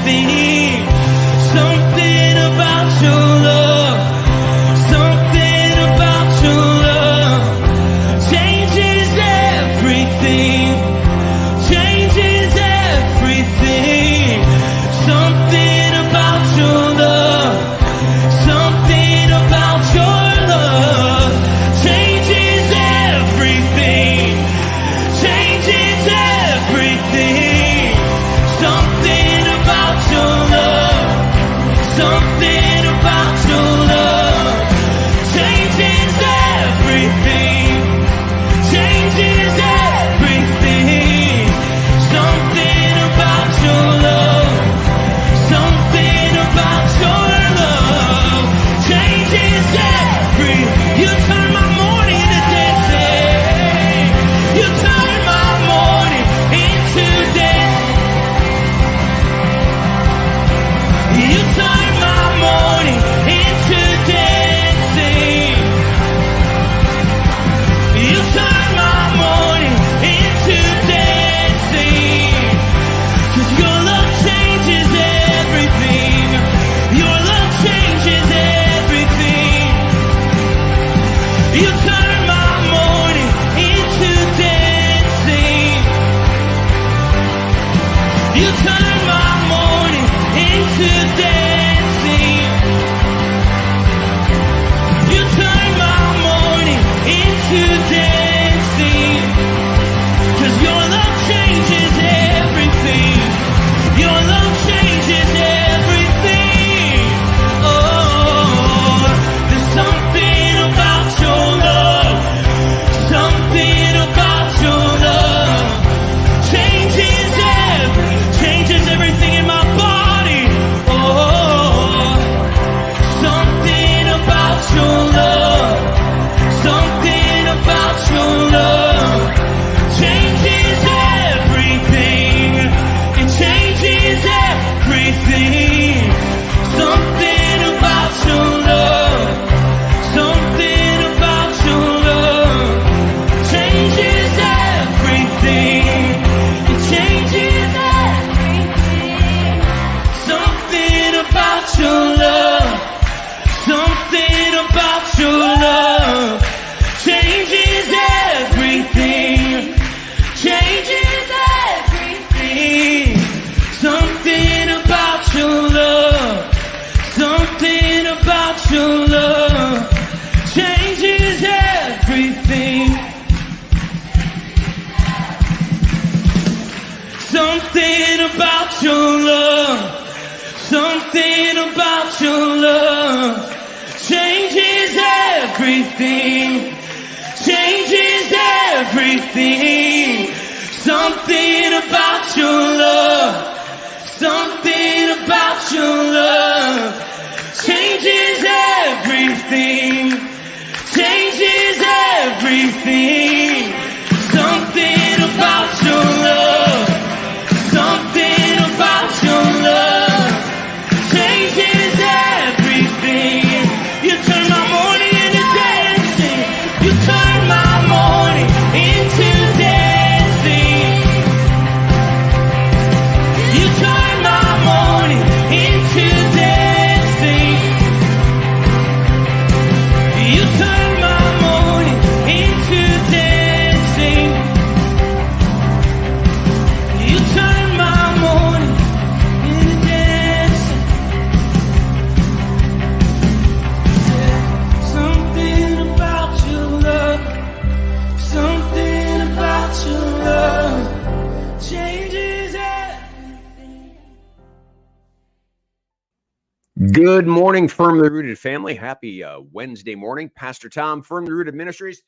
everything. Something about your love. Something about your love changes everything. Changes everything. Something about your love. Something about your love changes everything. Changes everything. Something about your love. Something about your love changes everything. Changes everything. Something about your love. Something about your love changes everything. You turn my morning into dancing. You turn my morning into dancing. You turn my morning into dancing. You turn my morning into dancing. 'Cause your love changes everything. Your love changes everything. You turn my morning into dancing. You turn my morning into dancing. You turn my morning into dancing. 'Cause your love changes everything. Your love changes everything. Oh, there's something about your love. Something about your love changes everything in my body. Oh, something about your love. Something about your love changes everything. It changes everything. Something about your love. Something about your love changes everything. It changes everything. Something about your love. Something about your love changes everything. Changes everything. Something about your love. Something about your love changes everything. Something about your love. Something about your love changes everything. Changes everything. Something about your love. Something about your love changes everything. Changes everything. Something about your love. Something about your love changes everything. You turn my morning into dancing. You turn my morning into dancing. You turn my morning into dancing. You turn my morning into dancing. You turn my morning into dancing. Something about your love. Something about your love changes everything. Good morning, Firmly Rooted family. Happy Wednesday morning. Pastor Tom, Firmly Rooted Ministries.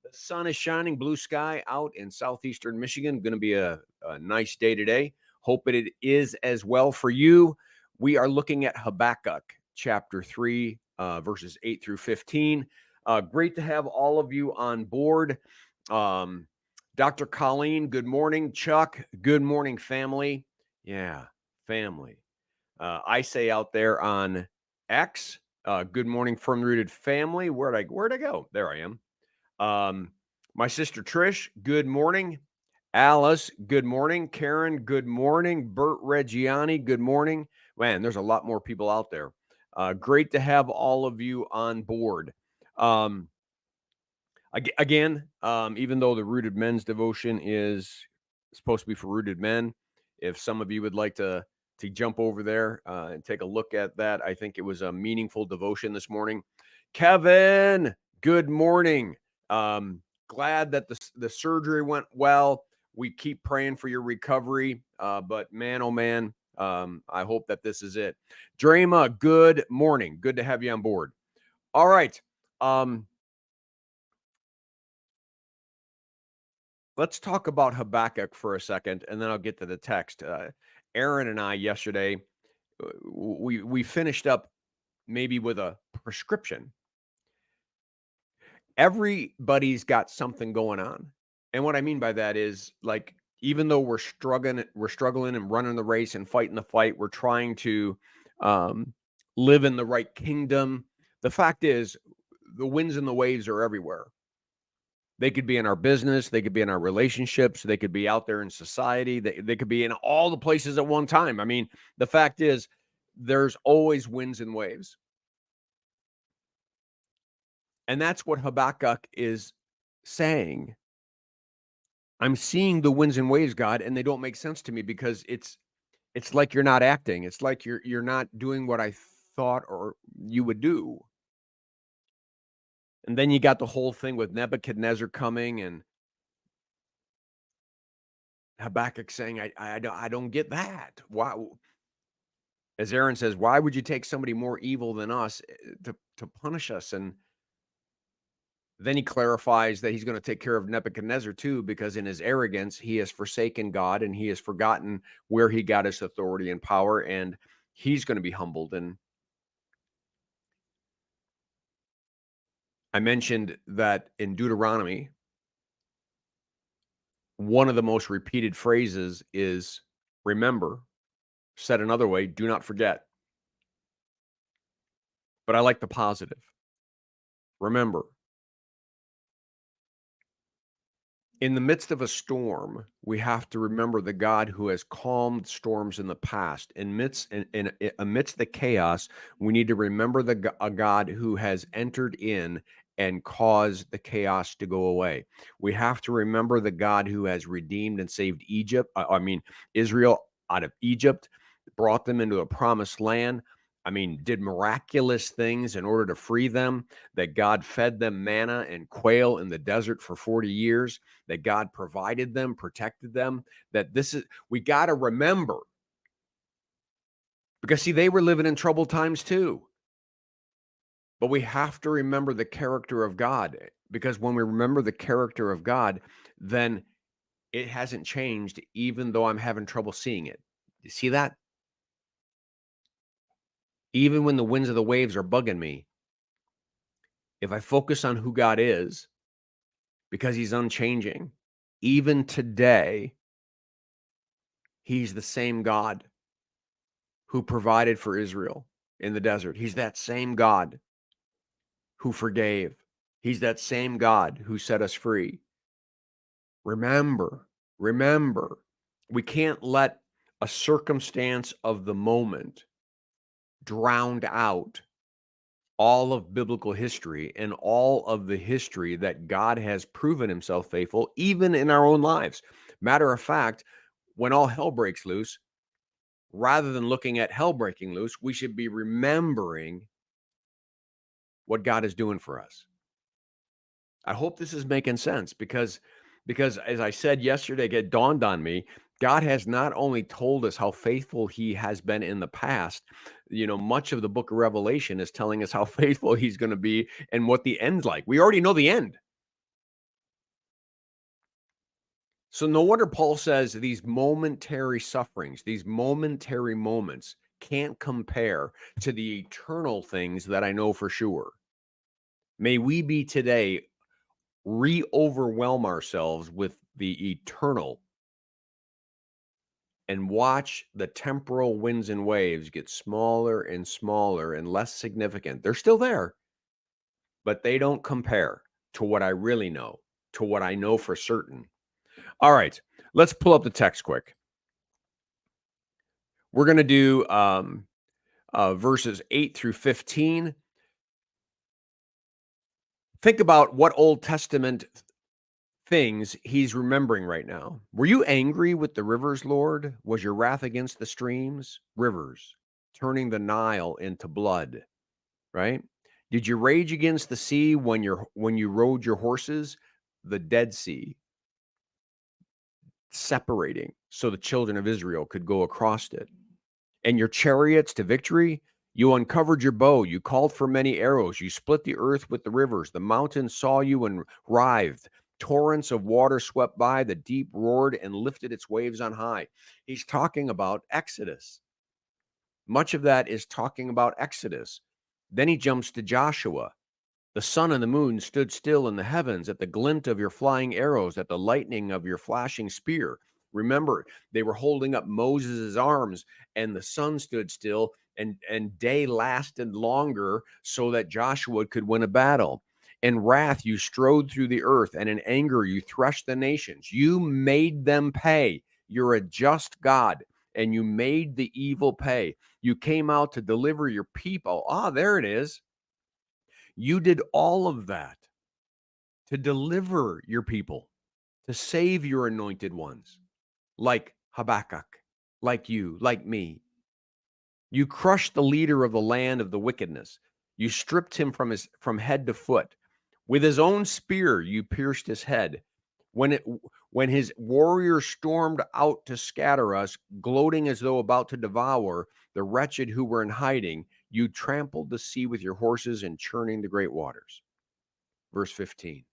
The sun is shining, blue sky out in southeastern Michigan. Going to be a nice day today. Hope it is as well for you. We are looking at Habakkuk chapter 3, verses 8 through 15. Great to have all of you on board. Dr. Colleen, good morning. Chuck, good morning, family. Yeah, family. I say out there on X, good morning, Firm Rooted family. Where'd I go? There I am. My sister Trish, good morning. Alice, good morning. Karen, good morning. Bert Reggiani, good morning. Man, there's a lot more people out there. Great to have all of you on board. Um, even though the Rooted Men's devotion is supposed to be for rooted men, if some of you would like to jump over there and take a look at that, I think it was a meaningful devotion this morning. Kevin, good morning. Glad that the surgery went well. We keep praying for your recovery, but man, oh man, I hope that this is it. Drama, good morning. Good to have you on board. All right. Let's talk about Habakkuk for a second, and then I'll get to the text. Aaron and I yesterday, we finished up maybe with a prescription. Everybody's got something going on, and what I mean by that is, like, even though we're struggling and running the race and fighting the fight, we're trying to live in the right kingdom. The fact is, the winds and the waves are everywhere. They could be in our business. They could be in our relationships. They could be out there in society. They could be in all the places at one time. I mean, the fact is, there's always winds and waves. And that's what Habakkuk is saying. I'm seeing the winds and waves, God, and they don't make sense to me because it's like you're not acting. It's like you're not doing what I thought or you would do. And then you got the whole thing with Nebuchadnezzar coming and Habakkuk saying, I don't get that. Why? As Aaron says, why would you take somebody more evil than us to punish us? And then he clarifies that he's going to take care of Nebuchadnezzar too, because in his arrogance, he has forsaken God and he has forgotten where he got his authority and power, and he's going to be humbled. And I mentioned that in Deuteronomy, one of the most repeated phrases is remember. Said another way, do not forget. But I like the positive. Remember. In the midst of a storm, we have to remember the God who has calmed storms in the past. Amidst the chaos, we need to remember a God who has entered in and caused the chaos to go away. We have to remember the God who has redeemed and saved Israel out of Egypt, brought them into a promised land. Did miraculous things in order to free them, that God fed them manna and quail in the desert for 40 years, that God provided them, protected them, we got to remember. Because see, they were living in troubled times too. But we have to remember the character of God, because when we remember the character of God, then it hasn't changed, even though I'm having trouble seeing it. You see that? Even when the winds of the waves are bugging me, if I focus on who God is, because he's unchanging, even today, he's the same God who provided for Israel in the desert. He's that same God who forgave. He's that same God who set us free. Remember, we can't let a circumstance of the moment drown out all of biblical history and all of the history that God has proven himself faithful, even in our own lives. Matter of fact, when all hell breaks loose, rather than looking at hell breaking loose, we should be remembering what God is doing for us. I hope this is making sense, because as I said yesterday, it dawned on me, God has not only told us how faithful he has been in the past, much of the book of Revelation is telling us how faithful he's going to be and what the end's like. We already know the end. So no wonder Paul says these momentary sufferings, these momentary moments can't compare to the eternal things that I know for sure. May we be today re-overwhelm ourselves with the eternal and watch the temporal winds and waves get smaller and smaller and less significant. They're still there, but they don't compare to what I really know, to what I know for certain. All right. Let's pull up the text quick. We're going to do verses 8 through 15. Think about what Old Testament things he's remembering right now. Were you angry with the rivers, Lord? Was your wrath against the streams? Rivers, turning the Nile into blood, right? Did you rage against the sea when you rode your horses? The Dead Sea, separating so the children of Israel could go across it. And your chariots to victory, you uncovered your bow, you called for many arrows, you split the earth with the rivers, the mountains saw you and writhed. Torrents of water swept by, the deep roared and lifted its waves on high. He's talking about Exodus. Much of that is talking about Exodus. Then he jumps to Joshua. The sun and the moon stood still in the heavens at the glint of your flying arrows, at the lightning of your flashing spear. Remember, they were holding up Moses' arms, and the sun stood still, and day lasted longer so that Joshua could win a battle. In wrath, you strode through the earth, and in anger, you threshed the nations. You made them pay. You're a just God, and you made the evil pay. You came out to deliver your people. Ah, there it is. You did all of that to deliver your people, to save your anointed ones, like Habakkuk, like you, like me. You crushed the leader of the land of the wickedness. You stripped him from head to foot. With his own spear, you pierced his head. When his warriors stormed out to scatter us, gloating as though about to devour the wretched who were in hiding, you trampled the sea with your horses and churning the great waters. Verse 15.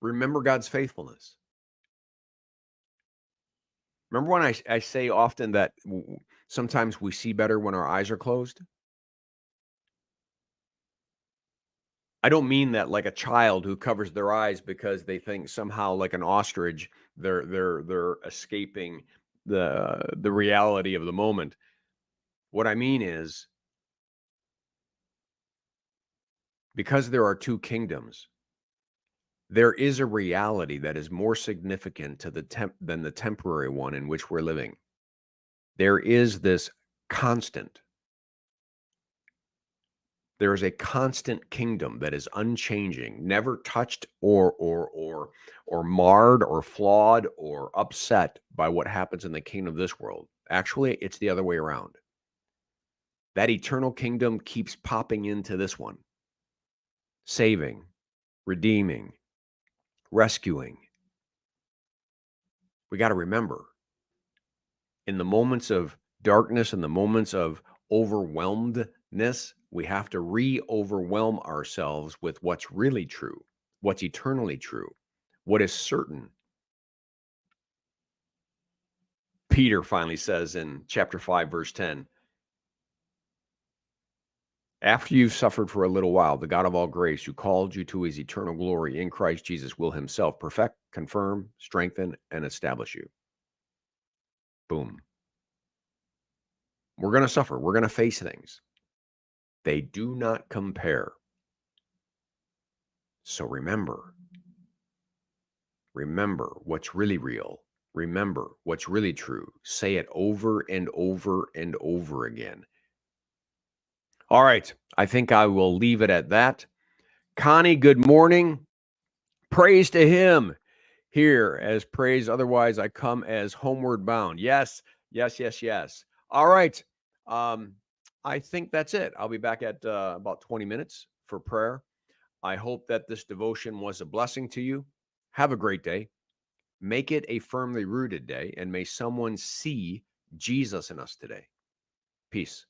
Remember God's faithfulness. Remember when I say often that sometimes we see better when our eyes are closed? I don't mean that like a child who covers their eyes because they think somehow, like an ostrich, they're escaping the reality of the moment. What I mean is, because there are two kingdoms, there is a reality that is more significant to than the temporary one in which we're living. There is this constant. There is a constant kingdom that is unchanging, never touched or marred or flawed or upset by what happens in the kingdom of this world. Actually, it's the other way around. That eternal kingdom keeps popping into this one, saving, redeeming, rescuing. We got to remember, in the moments of darkness, in the moments of overwhelmedness, we have to re-overwhelm ourselves with what's really true, what's eternally true, what is certain. Peter finally says in chapter 5, verse 10, after you've suffered for a little while, the God of all grace, who called you to his eternal glory in Christ Jesus, will himself perfect, confirm, strengthen, and establish you. Boom. We're going to suffer. We're going to face things. They do not compare. So remember what's really real. Remember what's really true. Say it over and over and over again. All right. I think I will leave it at that. Connie, good morning. Praise to him. Here as praise. Otherwise, I come as homeward bound. Yes, yes, yes, yes. All right. I think that's it. I'll be back at about 20 minutes for prayer. I hope that this devotion was a blessing to you. Have a great day. Make it a firmly rooted day, and may someone see Jesus in us today. Peace.